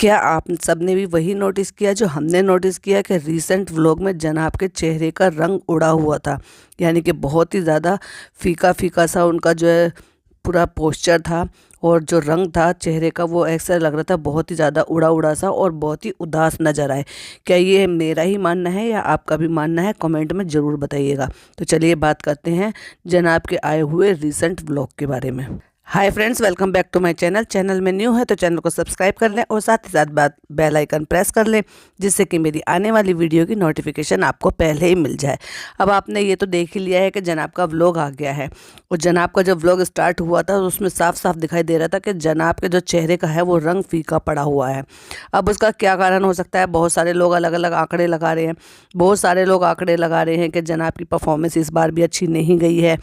क्या आप सबने भी वही नोटिस किया जो हमने नोटिस किया कि रीसेंट व्लॉग में जनाब के चेहरे का रंग उड़ा हुआ था। यानी कि बहुत ही ज़्यादा फीका फीका सा उनका जो है पूरा पोस्चर था, और जो रंग था चेहरे का वो ऐसा लग रहा था बहुत ही ज़्यादा उड़ा उड़ा सा और बहुत ही उदास नज़र आए। क्या ये मेरा ही मानना है या आपका भी मानना है? कमेंट में ज़रूर बताइएगा। तो चलिए बात करते हैं जनाब के आए हुए रीसेंट व्लॉग के बारे में। Hi friends, welcome back to my channel में न्यू है तो चैनल को सब्सक्राइब कर लें और साथ ही साथ बेल आइकन प्रेस कर लें, जिससे कि मेरी आने वाली वीडियो की नोटिफिकेशन आपको पहले ही मिल जाए। अब आपने ये तो देख ही लिया है कि जनाब का व्लॉग आ गया है, और जनाब का जब व्लॉग स्टार्ट हुआ था उसमें साफ साफ दिखाई दे रहा था कि जनाब के जो चेहरे का है वो रंग फीका पड़ा हुआ है। अब उसका क्या कारण हो सकता है? बहुत सारे लोग अलग अलग आंकड़े लगा रहे हैं। बहुत सारे लोग आंकड़े लगा रहे हैं कि जनाब की परफॉर्मेंस इस बार भी अच्छी नहीं गई है।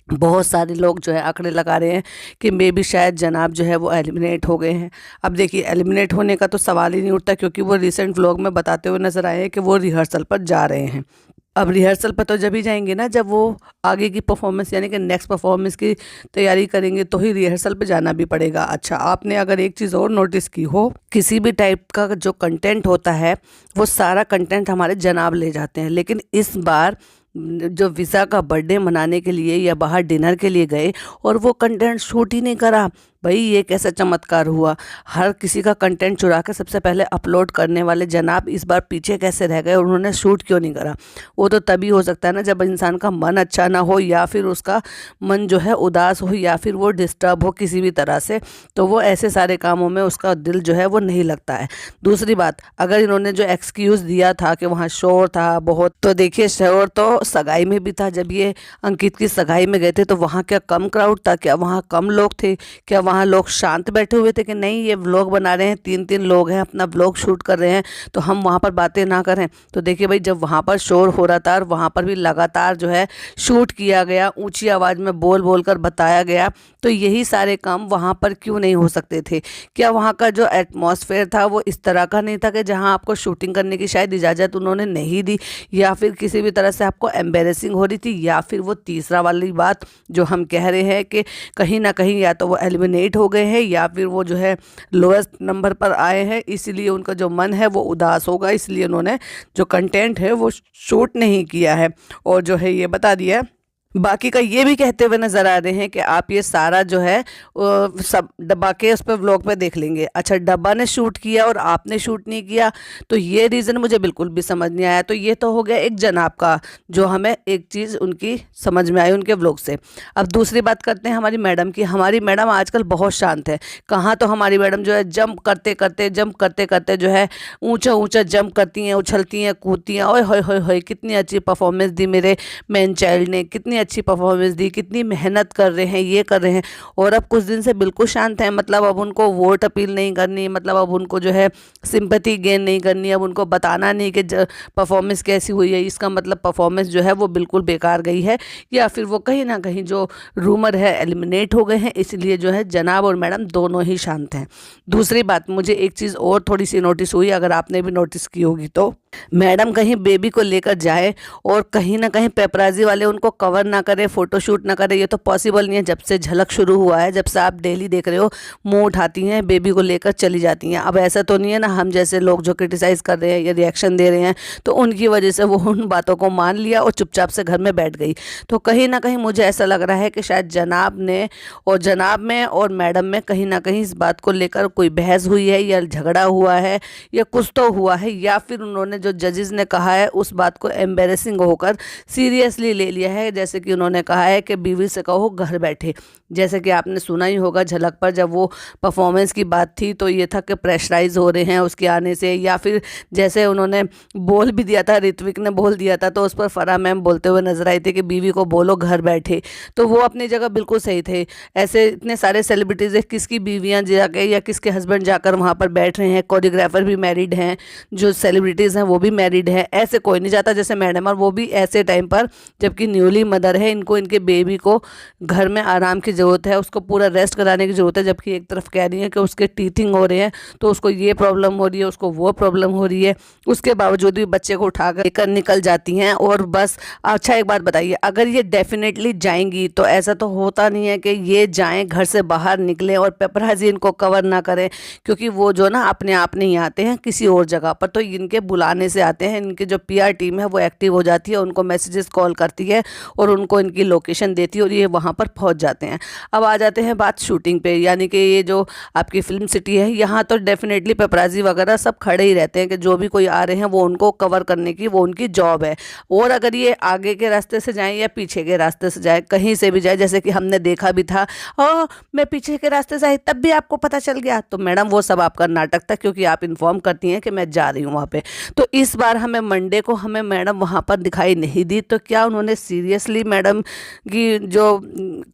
बहुत सारे लोग जो है आंकड़े लगा रहे हैं कि मे भी शायद जनाब जो है वो एलिमिनेट हो गए हैं। अब देखिए, एलिमिनेट होने का तो सवाल ही नहीं उठता, क्योंकि वो रिसेंट व्लॉग में बताते हुए नज़र आए हैं कि वो रिहर्सल पर जा रहे हैं। अब रिहर्सल पर तो जब ही जाएंगे ना, जब वो आगे की परफॉर्मेंस यानी कि नेक्स्ट परफॉर्मेंस की तैयारी करेंगे, तो ही रिहर्सल पे जाना भी पड़ेगा। अच्छा, आपने अगर एक चीज़ और नोटिस की हो, किसी भी टाइप का जो कंटेंट होता है वो सारा कंटेंट हमारे जनाब ले जाते हैं, लेकिन इस बार जो विसा का बर्थडे मनाने के लिए या बाहर डिनर के लिए गए और वो कंटेंट शूट ही नहीं करा। भाई, ये कैसा चमत्कार हुआ? हर किसी का कंटेंट चुरा के सबसे पहले अपलोड करने वाले जनाब इस बार पीछे कैसे रह गए? उन्होंने शूट क्यों नहीं करा? वो तो तभी हो सकता है ना जब इंसान का मन अच्छा ना हो, या फिर उसका मन जो है उदास हो, या फिर वो डिस्टर्ब हो किसी भी तरह से, तो वो ऐसे सारे कामों में उसका दिल जो है वो नहीं लगता है। दूसरी बात, अगर इन्होंने जो एक्सक्यूज़ दिया था कि वहाँ शोर था बहुत, तो देखिए शोर तो सगाई में भी था। जब ये अंकित की सगाई में गए थे तो वहाँ क्या कम क्राउड था? क्या वहाँ कम लोग थे? क्या वहाँ लोग शांत बैठे हुए थे कि नहीं ये व्लॉग बना रहे हैं, 3-3 लोग हैं, अपना व्लॉग शूट कर रहे हैं, तो हम वहाँ पर बातें ना करें? तो देखिए भाई, जब वहाँ पर शोर हो रहा था और वहाँ पर भी लगातार जो है शूट किया गया, ऊंची आवाज़ में बोल बोल कर बताया गया, तो यही सारे काम वहाँ पर क्यों नहीं हो सकते थे? क्या वहाँ का जो एटमॉस्फेयर था वो इस तरह का नहीं था कि जहाँ आपको शूटिंग करने की शायद इजाज़त उन्होंने नहीं दी, या फिर किसी भी तरह से आपको एम्बेरसिंग हो रही थी, या फिर वो तीसरा वाली बात जो हम कह रहे हैं कि कहीं ना कहीं या तो वो एलिमिनेट हो गए हैं या फिर वो जो है लोएस्ट नंबर पर आए हैं, इसलिए उनका जो मन है वो उदास होगा, इसलिए उन्होंने जो कंटेंट है वो शूट नहीं किया है और जो है ये बता दिया है। बाकी का ये भी कहते हुए नजर आ रहे हैं कि आप ये सारा जो है सब डब्बा के उस पर व्लॉग पे देख लेंगे। अच्छा, डब्बा ने शूट किया और आपने शूट नहीं किया, तो ये रीज़न मुझे बिल्कुल भी समझ नहीं आया। तो ये तो हो गया एक जनाब का, जो हमें एक चीज़ उनकी समझ में आई उनके व्लॉग से। अब दूसरी बात करते हैं हमारी मैडम की। हमारी मैडम आजकल बहुत शांत है। कहाँ तो हमारी मैडम जो है जंप करते करते जो है ऊंचा ऊंचा जंप करती हैं, उछलती हैं, कूदती हैं। ओए होए होए होए, कितनी अच्छी परफॉर्मेंस दी मेरे मैन चाइल्ड ने, कितनी अच्छी परफॉर्मेंस दी, कितनी मेहनत कर रहे हैं, ये कर रहे हैं। और अब कुछ दिन से बिल्कुल शांत हैं। मतलब अब उनको वोट अपील नहीं करनी, मतलब अब उनको जो है सिंपैथी गेन नहीं करनी, अब उनको बताना नहीं कि परफॉर्मेंस कैसी हुई है। इसका मतलब परफॉर्मेंस जो है वो बिल्कुल बेकार गई है, या फिर वो कहीं ना कहीं जो रूमर है एलिमिनेट हो गए हैं, इसलिए जो है जनाब और मैडम दोनों ही शांत हैं। दूसरी बात, मुझे एक चीज़ और थोड़ी सी नोटिस हुई, अगर आपने भी नोटिस की होगी, तो मैडम कहीं बेबी को लेकर जाए और कहीं ना कहीं पेपराजी वाले उनको कवर ना करे, फोटोशूट ना करे, ये तो पॉसिबल नहीं है। जब से झलक शुरू हुआ है, जब से आप डेली देख रहे हो, मुंह उठाती हैं, बेबी को लेकर चली जाती हैं। अब ऐसा तो नहीं है ना हम जैसे लोग जो क्रिटिसाइज़ कर रहे हैं या रिएक्शन दे रहे हैं, तो उनकी वजह से वो उन बातों को मान लिया और चुपचाप से घर में बैठ गई। तो कहीं ना कहीं मुझे ऐसा लग रहा है कि शायद जनाब में और मैडम में कहीं ना कहीं इस बात को लेकर कोई बहस हुई है, या झगड़ा हुआ है, या कुछ तो हुआ है, या फिर उन्होंने जो जजेस ने कहा है उस बात को एम्बेरसिंग होकर सीरियसली ले लिया है। जैसे कि उन्होंने कहा है कि बीवी से कहो घर बैठे। जैसे कि आपने सुना ही होगा झलक पर जब वो परफॉर्मेंस की बात थी, तो ये था कि प्रेशराइज हो रहे हैं उसके आने से, या फिर जैसे उन्होंने बोल भी दिया था, ऋत्विक ने बोल दिया था, तो उस पर फराह मैम बोलते हुए नजर आई थी कि बीवी को बोलो घर बैठे। तो वो अपनी जगह बिल्कुल सही थे। ऐसे इतने सारे सेलिब्रिटीज़ है, किसकी बीवियाँ जाके या किसके हस्बैंड जाकर वहाँ पर बैठ रहे हैं, कोरियोग्राफर भी मैरिड हैं, जो सेलिब्रिटीज़ हैं वो भी मैरिड है, ऐसे कोई नहीं जाता जैसे मैडम, और वो भी ऐसे टाइम पर जबकि न्यूली मदर है, इनको इनके बेबी को घर में आराम की ज़रूरत है, उसको पूरा रेस्ट कराने की ज़रूरत है। जबकि एक तरफ कह रही है कि उसके टीथिंग हो रहे हैं, तो उसको ये प्रॉब्लम हो रही है, उसको वो प्रॉब्लम हो रही है, उसके बावजूद भी बच्चे को उठाकर लेकर निकल जाती हैं। और बस अच्छा एक बात बताइए, अगर ये डेफिनेटली जाएंगी तो ऐसा तो होता नहीं है कि ये जाएं, घर से बाहर निकलें और पेपराजी इनको कवर ना करें, क्योंकि वो जो ना अपने आप नहीं आते हैं किसी और जगह पर, तो इनके बुलाने से आते हैं। इनकी जो पीआर टीम है वो एक्टिव हो जाती है, उनको मैसेजेस कॉल करती है और उनको इनकी लोकेशन देती है और ये वहाँ पर पहुँच जाते हैं। अब आ जाते हैं बात शूटिंग पे, यानी कि ये जो आपकी फिल्म सिटी है, यहाँ तो डेफिनेटली पेपराजी वगैरह सब खड़े ही रहते हैं कि जो भी कोई आ रहे हैं वो उनको कवर करने की वो उनकी जॉब है। और अगर ये आगे के रास्ते से जाएं या पीछे के रास्ते से जाए, कहीं से भी जाए, जैसे कि हमने देखा भी था, और मैं पीछे के रास्ते से आई तब भी आपको पता चल गया, तो मैडम वो सब आपका नाटक था, क्योंकि आप इन्फॉर्म करती हैं कि मैं जा रही हूँ वहाँ पे। तो इस बार हमें मंडे को हमें मैडम वहाँ पर दिखाई नहीं दी, तो क्या उन्होंने सीरियसली मैडम की जो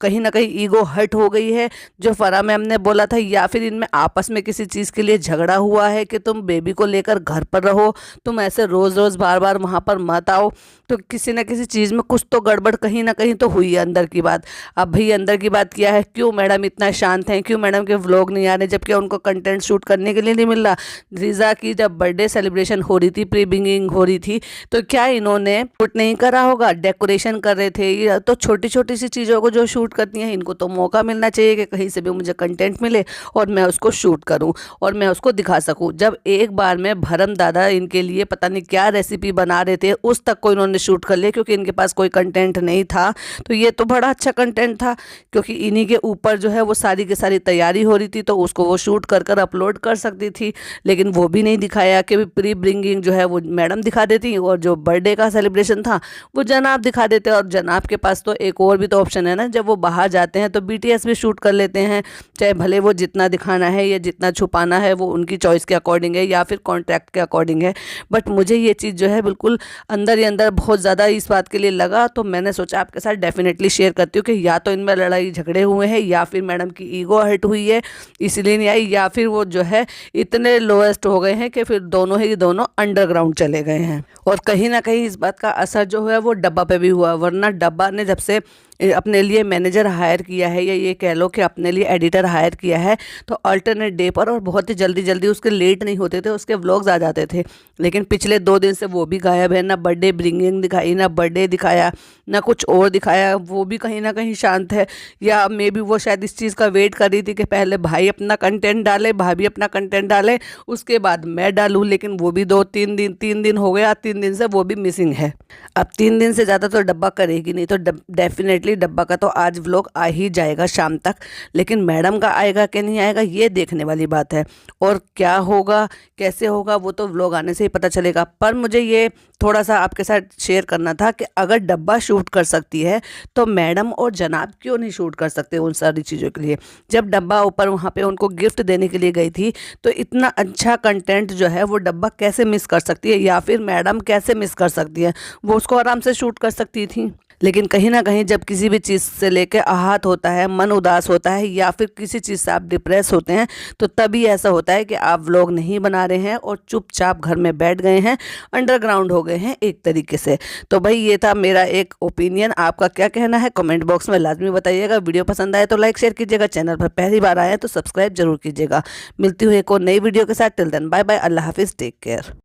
कहीं ना कहीं ईगो हर्ट हो गई है, जो फरा मैम ने बोला था, या फिर इनमें आपस में किसी चीज़ के लिए झगड़ा हुआ है कि तुम बेबी को लेकर घर पर रहो, तुम ऐसे रोज़ रोज़ बार बार वहाँ पर मत आओ। तो किसी न किसी चीज़ में कुछ तो गड़बड़ कहीं ना कहीं तो हुई है अंदर की बात। अब भाई अंदर की बात क्या है, क्यों मैडम इतना शांत हैं, क्यों मैडम के व्लॉग नहीं आ रहे, जबकि उनको कंटेंट शूट करने के लिए नहीं मिल रहा। रीज़ा की जब बर्थडे सेलिब्रेशन हो रही थी, प्री बिगिनिंग हो रही थी, तो क्या इन्होंने शूट नहीं करा होगा, डेकोरेशन कर रहे थे। ये तो छोटी छोटी सी चीज़ों को जो शूट करती हैं, इनको तो मौका मिलना चाहिए कि कहीं से भी मुझे कंटेंट मिले और मैं उसको शूट करूं और मैं उसको दिखा सकूं। जब एक बार में भरम दादा इनके लिए पता नहीं क्या रेसिपी बना रहे थे, उस तक को इन्होंने शूट कर लिया क्योंकि इनके पास कोई कंटेंट नहीं था। तो ये तो बड़ा अच्छा कंटेंट था, क्योंकि इन्हीं के ऊपर जो है वो सारी की सारी तैयारी हो रही थी, तो उसको वो शूट कर कर अपलोड कर सकती थी। लेकिन वो भी नहीं दिखाया कि प्री ब्रिंगिंग जो है वो मैडम दिखा देती और जो बर्थडे का सेलिब्रेशन था वो जनाब दिखा देते। और जनाब के पास तो एक और भी तो ऑप्शन है ना, जब वो बाहर जाते हैं तो बीटीएस भी शूट कर लेते हैं, चाहे भले वो जितना दिखाना है या जितना छुपाना है वो उनकी चॉइस के अकॉर्डिंग है या फिर कॉन्ट्रैक्ट के अकॉर्डिंग है। बट मुझे ये चीज़ जो है बिल्कुल अंदर ही अंदर बहुत ज़्यादा इस बात के लिए लगा, तो मैंने सोचा आपके साथ डेफिनेटली शेयर करती हूँ कि या तो इनमें लड़ाई झगड़े हुए हैं, या फिर मैडम की ईगो हर्ट हुई है इसलिए नहीं आई, या फिर वो जो है इतने लोएस्ट हो गए हैं कि फिर दोनों ही दोनों अंडरग्राउंड चले गए हैं। और कहीं ना कहीं इस बात का असर जो है वो डब्बा पे भी हुआ, वरना डब्बा ने जब से अपने लिए मैनेजर हायर किया है, या ये कह लो कि अपने लिए एडिटर हायर किया है, तो अल्टरनेट डे पर और बहुत ही जल्दी जल्दी उसके लेट नहीं होते थे, उसके व्लॉग्स आ जाते थे। लेकिन पिछले 2 दिन से वो भी गायब है, ना बर्थडे ब्रिंगिंग दिखाई, ना बर्थडे दिखाया, ना कुछ और दिखाया। वो भी कहीं ना कहीं शांत है, या मे बी वो शायद इस चीज़ का वेट कर रही थी कि पहले भाई अपना कंटेंट डाले, भाभी अपना कंटेंट डाले, उसके बाद मैं डालूँ। लेकिन वो भी 3 दिन हो गया, 3 दिन से वो भी मिसिंग है। अब 3 दिन से ज़्यादा तो डब्बा करेगी नहीं, तो डेफिनेटली डब्बा का तो आज व्लॉग आ ही जाएगा शाम तक। लेकिन मैडम का आएगा कि नहीं आएगा ये देखने वाली बात है, और क्या होगा कैसे होगा वो तो व्लॉग आने से ही पता चलेगा। पर मुझे ये थोड़ा सा आपके साथ शेयर करना था कि अगर डब्बा शूट कर सकती है तो मैडम और जनाब क्यों नहीं शूट कर सकते उन सारी चीज़ों के लिए। जब डब्बा ऊपर वहाँ पे उनको गिफ्ट देने के लिए गई थी, तो इतना अच्छा कंटेंट जो है वो डब्बा कैसे मिस कर सकती है, या फिर मैडम कैसे मिस कर सकती है। वो उसको आराम से शूट कर सकती थी। लेकिन कहीं ना कहीं जब किसी भी चीज़ से लेकर आहत होता है, मन उदास होता है, या फिर किसी चीज़ से आप डिप्रेस होते हैं, तो तभी ऐसा होता है कि आप व्लॉग नहीं बना रहे हैं और चुपचाप घर में बैठ गए हैं, अंडरग्राउंड हो गए हैं एक तरीके से। तो भाई ये था मेरा एक ओपिनियन, आपका क्या कहना है कमेंट बॉक्स में लाजमी बताइएगा। वीडियो पसंद आए तो लाइक शेयर कीजिएगा, चैनल पर पहली बार आए तो सब्सक्राइब जरूर कीजिएगा। मिलती हुई एक और नई वीडियो के साथ, टिल देन बाय बाय, अल्लाह हाफिज़, टेक केयर।